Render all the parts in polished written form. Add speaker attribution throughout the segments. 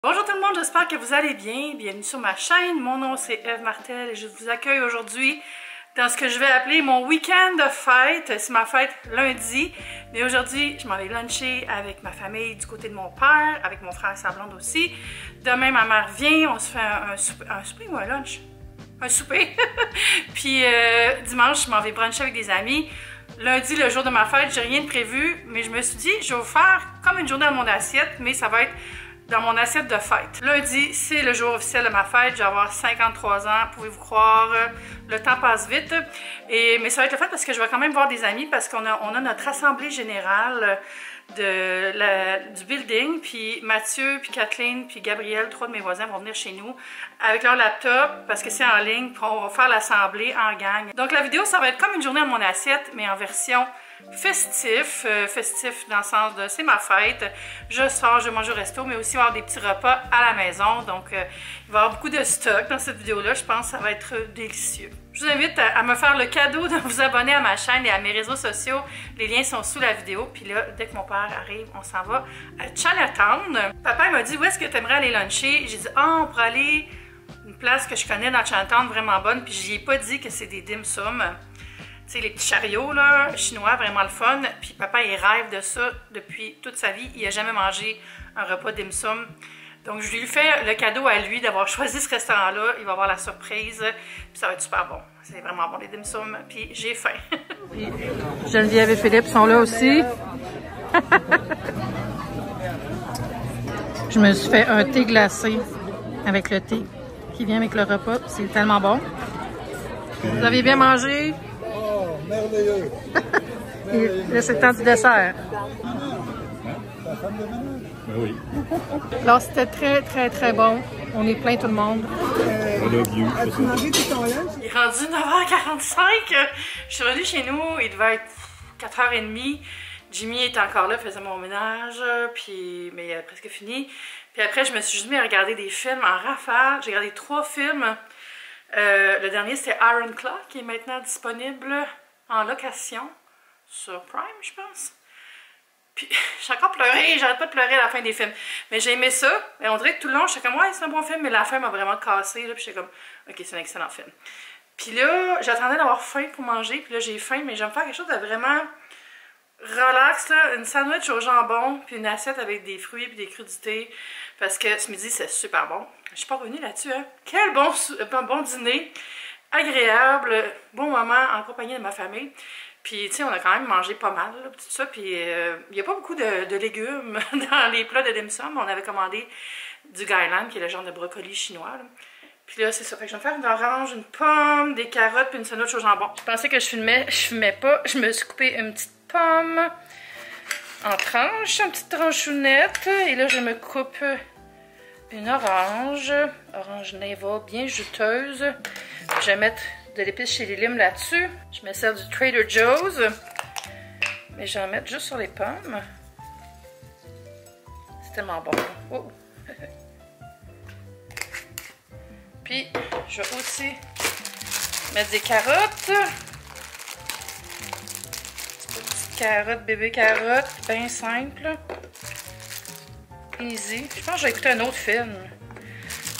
Speaker 1: Bonjour tout le monde, j'espère que vous allez bien. Bienvenue sur ma chaîne. Mon nom c'est Eve Martel et je vous accueille aujourd'hui dans ce que je vais appeler mon week-end de fête. C'est ma fête lundi, mais aujourd'hui je m'en vais luncher avec ma famille du côté de mon père, avec mon frère et sa blonde aussi. Demain ma mère vient, on se fait un souper ou un lunch? Un souper. Puis dimanche je m'en vais bruncher avec des amis. Lundi, le jour de ma fête, j'ai rien de prévu, mais je me suis dit je vais vous faire comme une journée dans mon assiette, mais ça va être dans mon assiette de fête. Lundi, c'est le jour officiel de ma fête. Je vais avoir 53 ans, pouvez-vous croire. Le temps passe vite. Mais ça va être le fun parce que je vais quand même voir des amis parce qu'on a notre assemblée générale du building. Puis Mathieu, puis Kathleen, puis Gabriel, 3 de mes voisins vont venir chez nous avec leur laptop parce que c'est en ligne. Puis on va faire l'assemblée en gang. Donc la vidéo, ça va être comme une journée à mon assiette, mais en version festif dans le sens de c'est ma fête, je sors, je mange au resto, mais aussi avoir des petits repas à la maison. Donc il va y avoir beaucoup de stock dans cette vidéo là, je pense que ça va être délicieux. Je vous invite à me faire le cadeau de vous abonner à ma chaîne et à mes réseaux sociaux, les liens sont sous la vidéo. Puis là, dès que mon père arrive, on s'en va à Chinatown. Papa m'a dit où est-ce que tu aimerais aller luncher? J'ai dit on pourrait aller une place que je connais dans Chinatown vraiment bonne, puis j'y ai pas dit que c'est des dim sum. Tu sais, les petits chariots là, chinois, vraiment le fun. Puis papa, il rêve de ça depuis toute sa vie. Il n'a jamais mangé un repas dim sum. Donc, je lui fais le cadeau à lui d'avoir choisi ce restaurant-là. Il va avoir la surprise. Puis ça va être super bon. C'est vraiment bon, les dim sum. Puis j'ai faim. Puis Geneviève et Philippe sont là aussi. Je me suis fait un thé glacé avec le thé qui vient avec le repas. C'est tellement bon. Vous avez bien mangé?
Speaker 2: Merveilleux.
Speaker 1: Et là, c'est le temps du dessert.
Speaker 2: Oui.
Speaker 1: Alors, c'était très bon. On est plein tout le monde.
Speaker 2: As-tu mangé tout ton lunch?
Speaker 1: Il est rendu 9h45. Je suis revenue chez nous. Il devait être 4h30. Jimmy est encore là, faisait mon ménage. Mais il a presque fini. Puis après, je me suis juste mis à regarder des films en rafale. J'ai regardé 3 films. Le dernier, c'était Iron Claw, qui est maintenant disponible en location sur Prime, je pense. Puis, j'ai encore pleuré, j'arrête pas de pleurer à la fin des films. Mais j'ai aimé ça. Et on dirait que tout le long, j'étais comme, ouais, c'est un bon film, mais la fin m'a vraiment cassé. Là, puis j'étais comme, ok, c'est un excellent film. Puis là, j'attendais d'avoir faim pour manger. Puis là, j'ai faim, mais j'aime faire quelque chose de vraiment relax, là. Une sandwich au jambon, puis une assiette avec des fruits puis des crudités. Parce que ce midi, c'est super bon. Je suis pas revenue là-dessus, hein. Quel bon dîner. Agréable, bon moment en compagnie de ma famille. Puis, tu sais, on a quand même mangé pas mal, là, tout ça. Puis, il n'y a pas beaucoup de légumes dans les plats de dim sum. On avait commandé du Gailan, qui est le genre de brocoli chinois, là. Puis là, c'est ça. Fait que je vais me faire une orange, une pomme, des carottes, puis une sandwich au jambon. Je pensais que je fumais pas. Je me suis coupé une petite pomme en tranches, une petite tranchounette. Et là, je me coupe une orange Navel bien juteuse. Je vais mettre de l'épice chez les limes là-dessus. Je mets celle du Trader Joe's. Mais je vais en mettre juste sur les pommes. C'est tellement bon. Oh. Puis, je vais aussi mettre des carottes. Petites carottes, bébé carottes. Bien simple. Easy. Je pense que je vais écouter un autre film.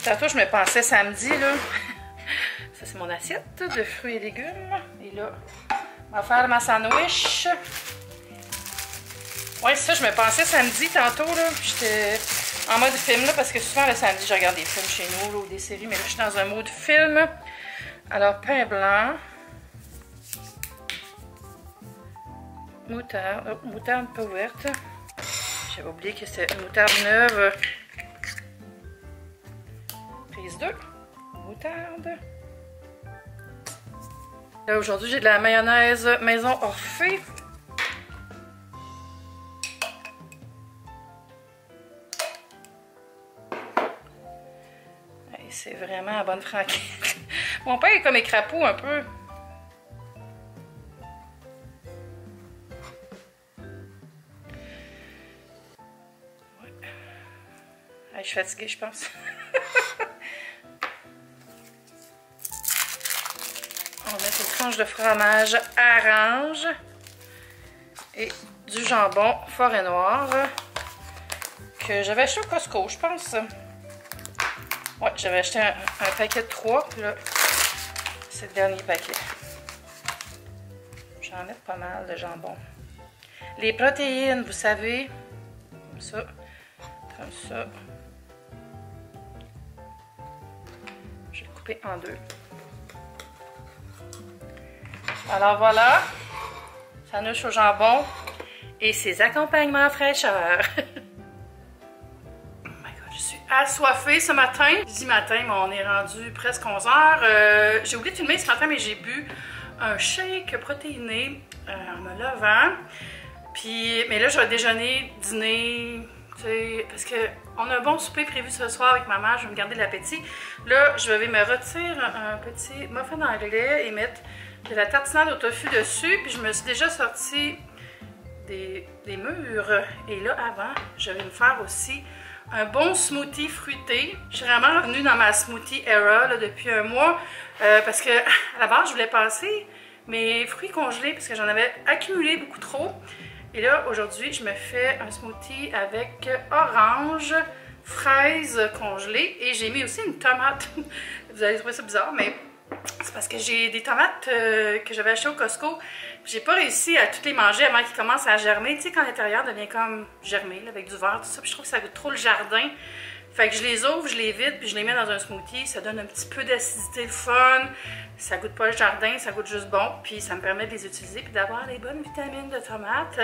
Speaker 1: Tantôt, je me pensais samedi, là. Ça, c'est mon assiette de fruits et légumes. Et là, on va faire ma sandwich. Ouais, c'est ça, je me pensais samedi tantôt, là. J'étais en mode film, là, parce que souvent, le samedi, je regarde des films chez nous, là, ou des séries, mais là, je suis dans un mode film. Alors, pain blanc. Moutarde. Oh, moutarde pas ouverte. J'avais oublié que c'était une moutarde neuve. Prise 2. Moutarde. Là, aujourd'hui, j'ai de la mayonnaise maison Orphée. C'est vraiment la bonne franquette. Mon père est comme écrapeau un peu. Ouais. Je suis fatiguée, je pense. On va mettre une tranche de fromage orange et du jambon forêt noire que j'avais acheté au Costco, je pense. Ouais, j'avais acheté un paquet de 3, puis là, c'est le dernier paquet. J'en mets pas mal de jambon. Les protéines, vous savez, comme ça, comme ça. Je vais le couper en 2. Alors voilà, sandwich au jambon et ses accompagnements fraîcheur. Oh my god, je suis assoiffée ce matin. Je dis matin, mais on est rendu presque 11 h. J'ai oublié de filmer ce matin, mais j'ai bu un shake protéiné en me levant. Puis, mais là, je vais déjeuner, dîner, tu sais, parce qu'on a un bon souper prévu ce soir avec maman, je vais me garder l'appétit. Là, je vais me retirer un petit muffin anglais et mettre de la tartinade au tofu dessus. Puis je me suis déjà sorti des mûres. Et là, avant, je vais me faire aussi un bon smoothie fruité. Je suis vraiment revenue dans ma smoothie era là, depuis un mois parce que à la base, je voulais passer mes fruits congelés parce que j'en avais accumulé beaucoup trop. Et là, aujourd'hui, je me fais un smoothie avec orange, fraises congelées et j'ai mis aussi une tomate. Vous allez trouver ça bizarre, mais c'est parce que j'ai des tomates que j'avais achetées au Costco. J'ai pas réussi à toutes les manger avant qu'ils commencent à germer. Tu sais, quand l'intérieur devient comme germé, là, avec du verre, tout ça. Puis je trouve que ça goûte trop le jardin. Fait que je les ouvre, je les vide, puis je les mets dans un smoothie. Ça donne un petit peu d'acidité, le fun. Ça goûte pas le jardin, ça goûte juste bon. Puis ça me permet de les utiliser, puis d'avoir les bonnes vitamines de tomates.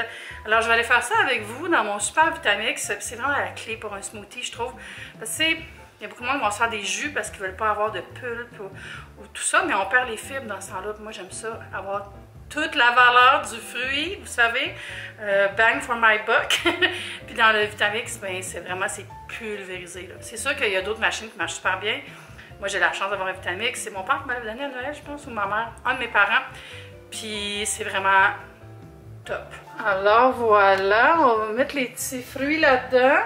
Speaker 1: Alors je vais aller faire ça avec vous dans mon Super Vitamix. C'est vraiment la clé pour un smoothie, je trouve. Parce que il y a beaucoup de monde qui vont se faire des jus parce qu'ils veulent pas avoir de pulpe ou tout ça. Mais on perd les fibres dans ce temps-là. Moi, j'aime ça, avoir toute la valeur du fruit, vous savez, bang for my buck. Puis dans le Vitamix, ben, c'est pulvérisé. C'est sûr qu'il y a d'autres machines qui marchent super bien. Moi, j'ai la chance d'avoir un Vitamix. C'est mon père qui m'avait donné à Noël, je pense, ou ma mère, un de mes parents. Puis c'est vraiment top. Alors voilà, on va mettre les petits fruits là-dedans.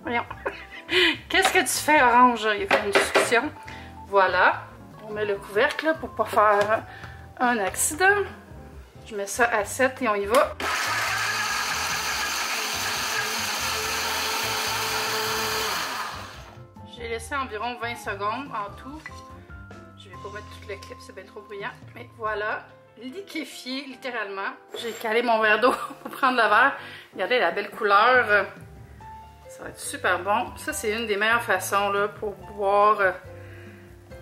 Speaker 1: Voyons. Qu'est-ce que tu fais, Orange? Il y a une discussion. Voilà. On met le couvercle là, pour ne pas faire un accident. Je mets ça à 7 et on y va. J'ai laissé environ 20 secondes en tout. Je vais pas mettre tout le clip, c'est bien trop bruyant. Mais voilà, liquéfié littéralement. J'ai calé mon verre d'eau pour prendre le verre. Regardez la belle couleur. Ça va être super bon. Ça, c'est une des meilleures façons là, pour boire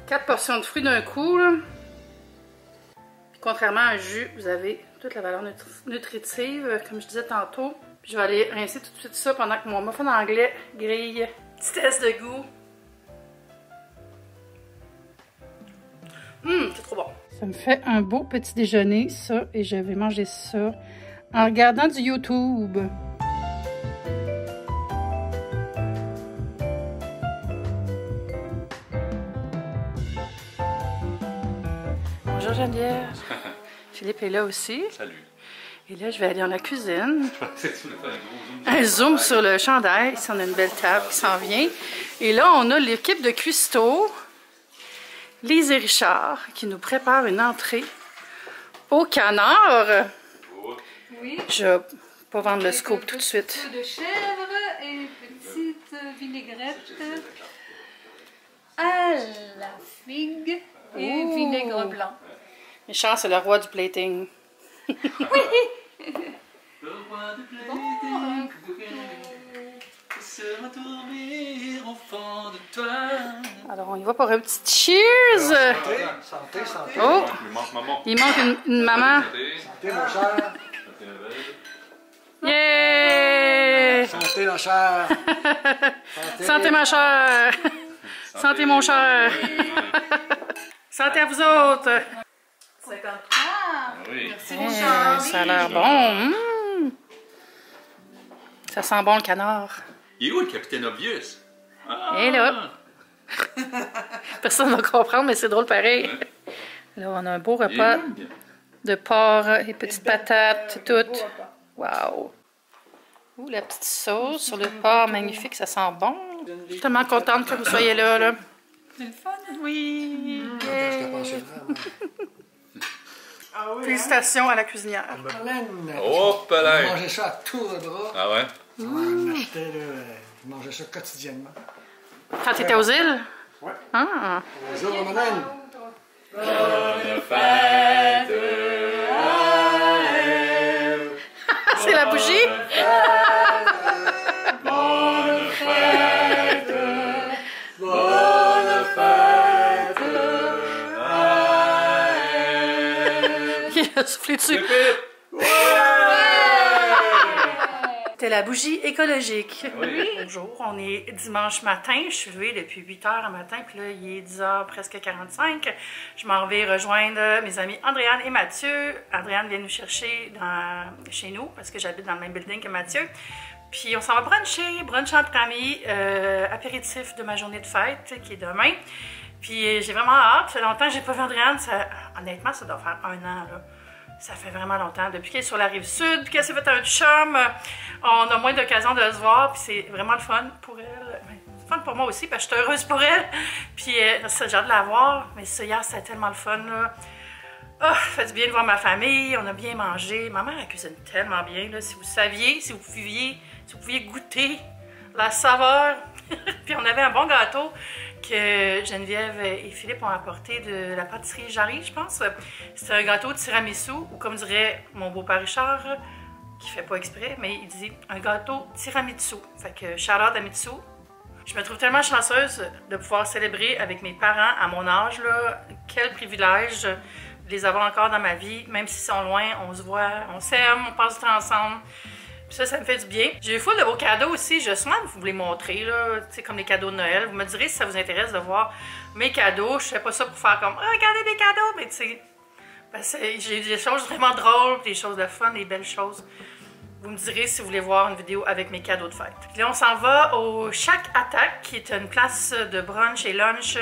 Speaker 1: 4 portions de fruits d'un coup. Là. Puis, contrairement à un jus, vous avez toute la valeur nutritive, comme je disais tantôt. Puis je vais aller rincer tout de suite ça pendant que mon muffin anglais grille. Petit test de goût. C'est trop bon. Ça me fait un beau petit déjeuner, ça. Et je vais manger ça en regardant du YouTube. Bonjour Geneviève. Philippe est là aussi.
Speaker 3: Salut.
Speaker 1: Et là, je vais aller dans la cuisine. Un zoom sur le chandail. Ici, on a une belle table qui s'en vient. Et là, on a l'équipe de cuistots, Lise et Richard, qui nous préparent une entrée au canard.
Speaker 4: Oui.
Speaker 1: Je vais pas vendre le scoop tout de suite.
Speaker 4: Un peu de chèvre et une petite vinaigrette à la figue et vinaigre blanc.
Speaker 1: Richard, c'est le roi du plating.
Speaker 4: Oui!
Speaker 3: Le roi du plating, se retourner au fond de toi.
Speaker 1: Alors, on y va pour un petit cheers!
Speaker 2: Santé, santé.
Speaker 1: Oh!
Speaker 3: Il manque maman.
Speaker 1: Il manque une maman.
Speaker 2: Santé, mon cher.
Speaker 1: Yeah!
Speaker 2: Santé, la chère.
Speaker 1: Santé, ma chère! Santé, mon cher! Santé à vous autres!
Speaker 4: 53!
Speaker 3: Oui.
Speaker 4: Merci,
Speaker 1: Hey,
Speaker 4: Richard.
Speaker 1: ça a l'air bon! Ça sent bon le canard.
Speaker 3: Il est où le capitaine Obvious? Ah.
Speaker 1: Et là! Personne ne va comprendre, mais c'est drôle pareil. Là, on a un beau repas de porc et petites patates, tout. Wow! Ouh, la petite sauce sur le porc, magnifique, ça sent bon. Je suis tellement contente que vous soyez là. Là.
Speaker 4: C'est le fun, hein?
Speaker 1: Oui!
Speaker 2: Je te pensais vraiment.
Speaker 1: Félicitations à la cuisinière.
Speaker 2: Marlène,
Speaker 3: Oh,
Speaker 2: on
Speaker 3: palais!
Speaker 2: mangeait ça à tour de bras.
Speaker 3: Ah ouais?
Speaker 2: On en achetait, là, je mangeais ça quotidiennement.
Speaker 1: Quand tu étais aux îles?
Speaker 2: Ouais.
Speaker 1: Ah!
Speaker 2: Bonjour, Romanène.
Speaker 1: C'est la bougie? Il a soufflé dessus. C'était la bougie écologique.
Speaker 3: Oui.
Speaker 1: Bonjour, on est dimanche matin. Je suis levée depuis 8 h le matin, puis là, il est 10 h presque 45. Je m'en vais rejoindre mes amis Andréane et Mathieu. Andréane vient nous chercher chez nous, parce que j'habite dans le même building que Mathieu. Puis on s'en va bruncher, brunch entre amis, apéritif de ma journée de fête, qui est demain. Puis j'ai vraiment hâte. Ça fait longtemps que j'ai pas vu Andréane. Honnêtement, ça doit faire 1 an, là. Ça fait vraiment longtemps. Depuis qu'elle est sur la rive sud, puis qu'elle s'est fait un chum, on a moins d'occasions de se voir, puis c'est vraiment le fun pour elle. C'est le fun pour moi aussi, parce que je suis heureuse pour elle. Puis j'ai hâte de la voir, mais ça, hier, c'était tellement le fun, là. Oh, fait du bien de voir ma famille, on a bien mangé. Ma mère, elle cuisine tellement bien, là. Si vous saviez, si vous pouviez goûter la saveur. Puis on avait un bon gâteau que Geneviève et Philippe ont apporté de la pâtisserie Jarry, je pense. C'est un gâteau de tiramisu, ou comme dirait mon beau-père Richard, qui fait pas exprès, mais il dit un gâteau tiramisu. Fait que shout-out à Mitsu. Je me trouve tellement chanceuse de pouvoir célébrer avec mes parents à mon âge, là. Quel privilège de les avoir encore dans ma vie, même s'ils sont loin, on se voit, on s'aime, on passe du temps ensemble. Ça me fait du bien. J'ai eu full de beaux cadeaux aussi. Je vais sûrement vous les montrer, là, comme les cadeaux de Noël. Vous me direz si ça vous intéresse de voir mes cadeaux. Je fais pas ça pour faire comme « regardez des cadeaux », mais tu sais, ben, j'ai des choses vraiment drôles, des choses de fun, des belles choses. Vous me direz si vous voulez voir une vidéo avec mes cadeaux de fête. Puis là, on s'en va au Shack Attack, qui est une place de brunch et lunch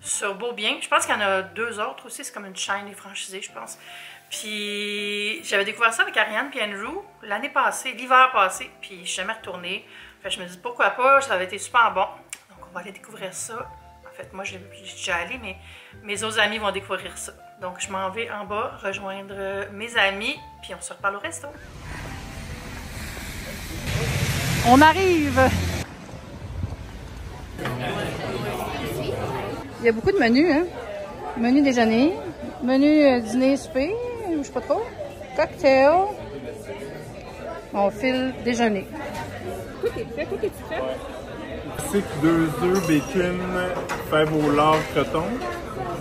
Speaker 1: sur Beaubien. Je pense qu'il y en a 2 autres aussi. C'est comme une chaîne, les franchisés, je pense. Puis j'avais découvert ça avec Ariane et Andrew l'année passée, l'hiver passé, puis je suis jamais retournée. Fait que je me dis pourquoi pas, ça avait été super bon. Donc on va aller découvrir ça. En fait, moi je suis déjà allée, mais mes autres amis vont découvrir ça. Donc je m'en vais en bas rejoindre mes amis, puis on se reparle au resto. On arrive! Il y a beaucoup de menus, hein? Menu déjeuner, menu dîner souper. Je sais pas trop. Cocktail. On file déjeuner.
Speaker 5: Tout est prêt, tout est prêt. C'est 2 œufs, bacon, fèves au lard, croton.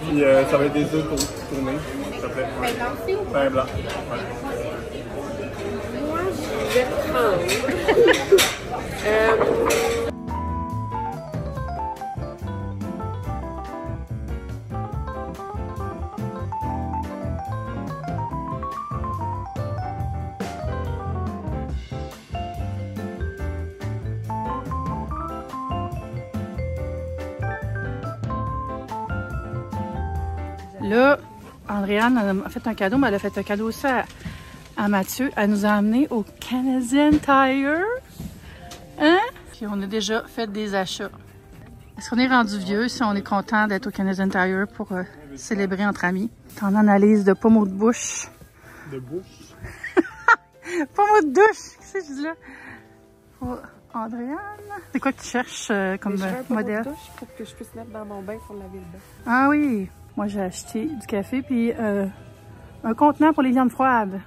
Speaker 5: Puis ça va être des œufs tournés. Ça fait.
Speaker 4: Pain blanc aussi ou
Speaker 5: Pain blanc. Ouais.
Speaker 4: moi, je vais prendre.
Speaker 1: Là, Andréane a fait un cadeau, mais elle a fait un cadeau aussi à Mathieu. Elle nous a amenés au Canadian Tire. Hein? Puis on a déjà fait des achats. Est-ce qu'on est rendu vieux si on est content d'être au Canadian Tire pour célébrer entre amis? Ton analyse de pommeau de bouche.
Speaker 5: De bouche.
Speaker 1: Pommeau de douche! Qu'est-ce que je dis là? Oh, Andréane? C'est quoi que tu cherches comme modèle?
Speaker 6: Pour que je puisse mettre dans mon bain pour laver le bain.
Speaker 1: Ah oui! Moi, j'ai acheté du café puis un contenant pour les viandes froides.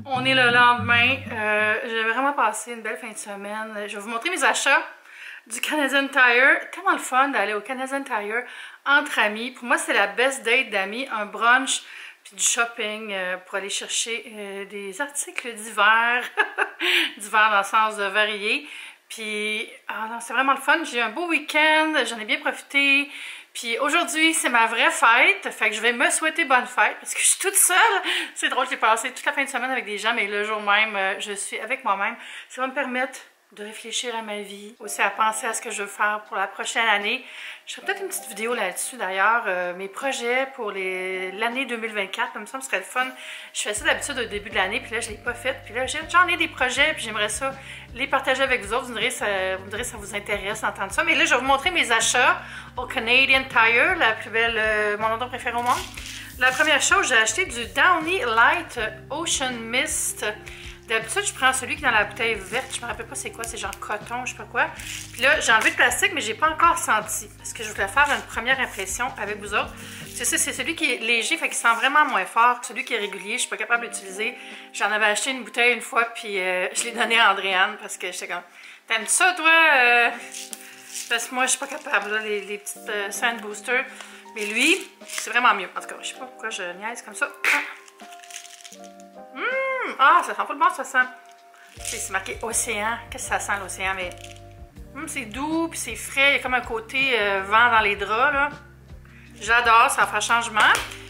Speaker 1: On est le lendemain. J'ai vraiment passé une belle fin de semaine. Je vais vous montrer mes achats du Canadian Tire. Tellement le fun d'aller au Canadian Tire entre amis. Pour moi, c'est la best date d'amis. Un brunch puis du shopping pour aller chercher des articles d'hiver. D'hiver dans le sens de varié. Puis, c'est vraiment le fun. J'ai eu un beau week-end. J'en ai bien profité. Puis aujourd'hui, c'est ma vraie fête. Fait que je vais me souhaiter bonne fête parce que je suis toute seule. C'est drôle, j'ai passé toute la fin de semaine avec des gens, mais le jour même, je suis avec moi-même. Ça va me permettre de réfléchir à ma vie, aussi à penser à ce que je veux faire pour la prochaine année. Je ferai peut-être une petite vidéo là-dessus d'ailleurs, mes projets pour l'année 2024, ça me semble que ce serait le fun. Je fais ça d'habitude au début de l'année, puis là je ne l'ai pas fait, puis là j'en ai des projets, puis j'aimerais ça les partager avec vous autres. Vous me direz ça vous intéresse d'entendre ça. Mais là je vais vous montrer mes achats au Canadian Tire, la plus belle, mon endroit préféré au monde. La première chose, j'ai acheté du Downy Light Ocean Mist. D'habitude, je prends celui qui est dans la bouteille verte. Je me rappelle pas c'est quoi, c'est genre coton, je sais pas quoi. Puis là, j'ai enlevé le plastique, mais j'ai pas encore senti. Parce que je voulais faire une première impression avec vous autres. C'est celui qui est léger, fait qu'il sent vraiment moins fort. Celui qui est régulier, je suis pas capable d'utiliser. J'en avais acheté une bouteille une fois, puis je l'ai donné à Andréane parce que j'étais comme, t'aimes ça, toi? Parce que moi, je suis pas capable, là, les petites Sand Booster. Mais lui, c'est vraiment mieux. En tout cas, je sais pas pourquoi je niaise comme ça. Ah, ça sent pas le bon, ça sent. C'est marqué océan. Qu'est-ce que ça sent l'océan? Mais c'est doux, puis c'est frais. Il y a comme un côté vent dans les draps, là. J'adore, ça fait changement.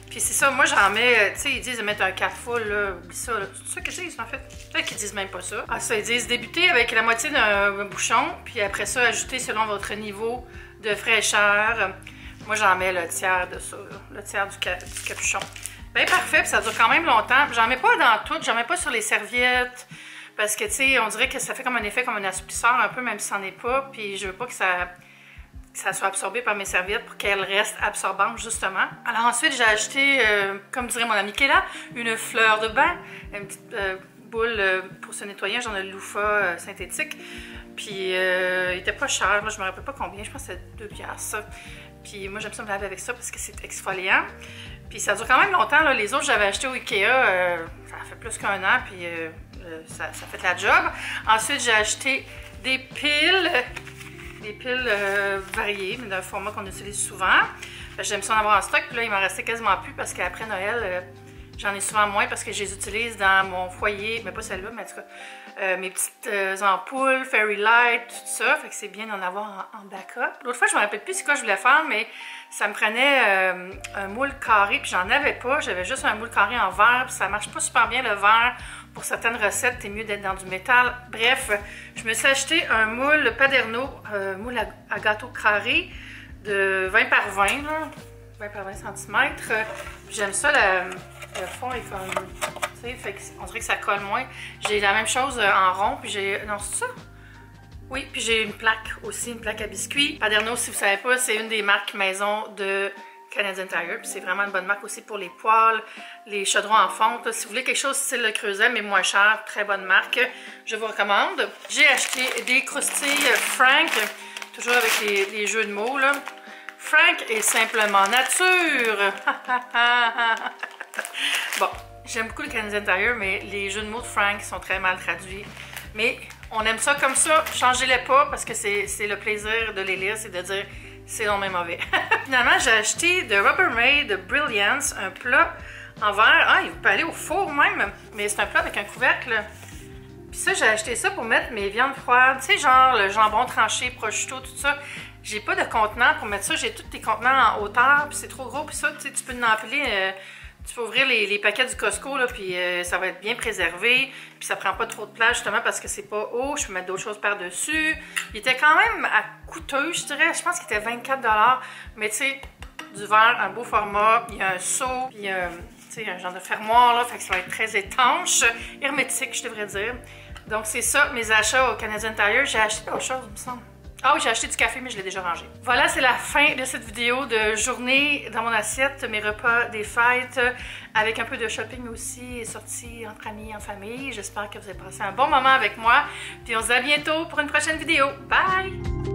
Speaker 1: Puis c'est ça, moi j'en mets, tu sais, ils disent de mettre un carrefour, là. Oublie ça, là. C'est ça qu'ils disent, en fait. Peut-être qu'ils disent même pas ça. Ah, ça, ils disent débuter avec la moitié d'un bouchon, puis après ça, ajouter selon votre niveau de fraîcheur. Moi, j'en mets le tiers de ça, là. Le tiers du capuchon. Bien parfait, puis ça dure quand même longtemps. J'en mets pas dans tout, j'en mets pas sur les serviettes, parce que tu sais, on dirait que ça fait comme un effet comme un assouplisseur un peu, même si ça n'en est pas, puis je veux pas que ça soit absorbé par mes serviettes pour qu'elles restent absorbantes justement. Alors ensuite, j'ai acheté, comme dirait mon amie Kéla, une fleur de bain, une petite boule pour se nettoyer, genre de loofah synthétique. Puis il était pas cher, là, je me rappelle pas combien, je pense que c'était 2 $. Puis moi, j'aime ça me laver avec ça parce que c'est exfoliant. Puis ça dure quand même longtemps, là. Les autres, j'avais acheté au Ikea, ça fait plus qu'1 an, puis ça fait la job. Ensuite, j'ai acheté des piles variées, mais d'un format qu'on utilise souvent. J'aime ça en avoir en stock, puis là, il m'en restait quasiment plus parce qu'après Noël, j'en ai souvent moins parce que je les utilise dans mon foyer, mais pas celle-là, mais en tout cas, mes petites ampoules, Fairy Light, tout ça, fait que c'est bien d'en avoir en backup. L'autre fois, je me rappelle plus c'est quoi je voulais faire, mais ça me prenait un moule carré, puis j'en avais pas, j'avais juste un moule carré en verre, puis ça marche pas super bien le verre. Pour certaines recettes, c'est mieux d'être dans du métal. Bref, je me suis acheté un moule Paderno, moule à gâteau carré de 20 par 20, là, 20 par 20 cm. J'aime ça, le fond est comme, tu sais, fait on dirait que ça colle moins. J'ai la même chose en rond, puis j'ai, non c'est ça? Oui, puis j'ai une plaque aussi, une plaque à biscuits. Paderno, si vous ne savez pas, c'est une des marques maison de Canadian Tire, puis c'est vraiment une bonne marque aussi pour les poêles, les chaudrons en fonte. Si vous voulez quelque chose style le Creuset, mais moins cher, très bonne marque, je vous recommande. J'ai acheté des croustilles Frank, toujours avec les jeux de mots, là. Frank est simplement nature! Bon, j'aime beaucoup le Canadian Tire, mais les jeux de mots de Frank sont très mal traduits. Mais on aime ça comme ça, changez-les pas parce que c'est le plaisir de les lire, c'est de dire c'est non mais mauvais. Finalement, j'ai acheté de Rubbermaid Brilliance, un plat en verre. Ah, il peut aller au four même, mais c'est un plat avec un couvercle. Puis ça, j'ai acheté ça pour mettre mes viandes froides, tu sais, genre le jambon tranché, prosciutto, tout ça. J'ai pas de contenant pour mettre ça, j'ai tous les contenants en hauteur, puis c'est trop gros, puis ça, tu sais, tu peux l'empiler. Tu peux ouvrir les paquets du Costco, là, puis ça va être bien préservé. Puis ça prend pas trop de place, justement, parce que c'est pas haut. Je peux mettre d'autres choses par-dessus. Il était quand même coûteux, je dirais. Je pense qu'il était 24 $. Mais tu sais, du verre, un beau format. Il y a un seau, puis tu sais, un genre de fermoir, là. Fait que ça va être très étanche. Hermétique, je devrais dire. Donc c'est ça, mes achats au Canadian Tire. J'ai acheté d'autres choses, il me semble. Ah oui, j'ai acheté du café, mais je l'ai déjà rangé. Voilà, c'est la fin de cette vidéo de journée dans mon assiette, mes repas des fêtes, avec un peu de shopping aussi, et sorties entre amis, en famille. J'espère que vous avez passé un bon moment avec moi. Puis on se dit à bientôt pour une prochaine vidéo. Bye!